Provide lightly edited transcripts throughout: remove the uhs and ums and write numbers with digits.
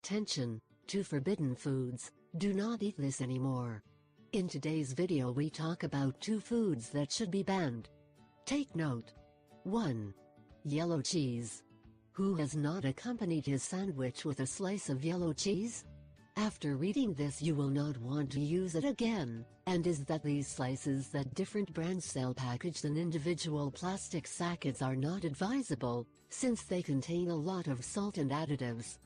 Attention to forbidden foods. Do not eat this anymore. In today's video we talk about 2 foods that should be banned. Take note. 1. Yellow cheese. Who has not accompanied his sandwich with a slice of yellow cheese? After reading this you will not want to use it again. And is that these slices that different brands sell packaged in individual plastic sachets are not advisable, since they contain a lot of salt and additives.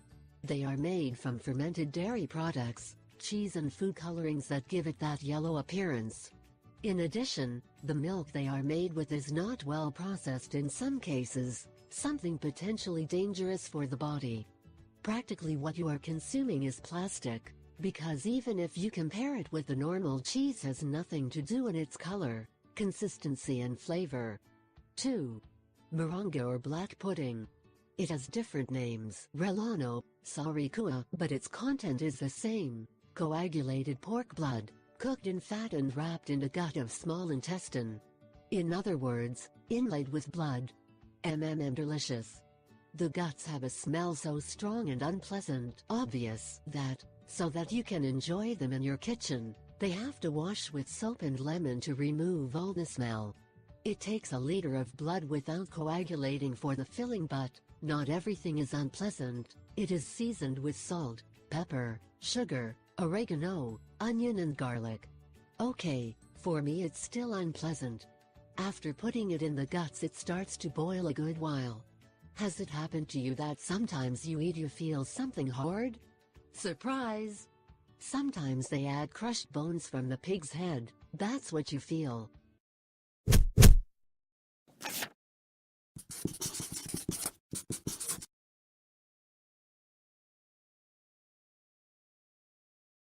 They are made from fermented dairy products, cheese and food colorings that give it that yellow appearance. In addition, the milk they are made with is not well processed in some cases, something potentially dangerous for the body. Practically what you are consuming is plastic, because even if you compare it with the normal cheese has nothing to do in its color, consistency and flavor. 2. Moronga or black pudding. It has different names, Relano, Sarikua, but its content is the same: coagulated pork blood, cooked in fat and wrapped in a gut of small intestine. In other words, inlaid with blood. Delicious. The guts have a smell so strong and unpleasant, obvious, that, so that you can enjoy them in your kitchen, they have to wash with soap and lemon to remove all the smell. It takes a liter of blood without coagulating for the filling, but not everything is unpleasant. It is seasoned with salt, pepper, sugar, oregano, onion and garlic. Okay, for me it's still unpleasant. After putting it in the guts it starts to boil a good while. Has it happened to you that sometimes you eat you feel something hard? Surprise! Sometimes they add crushed bones from the pig's head, that's what you feel.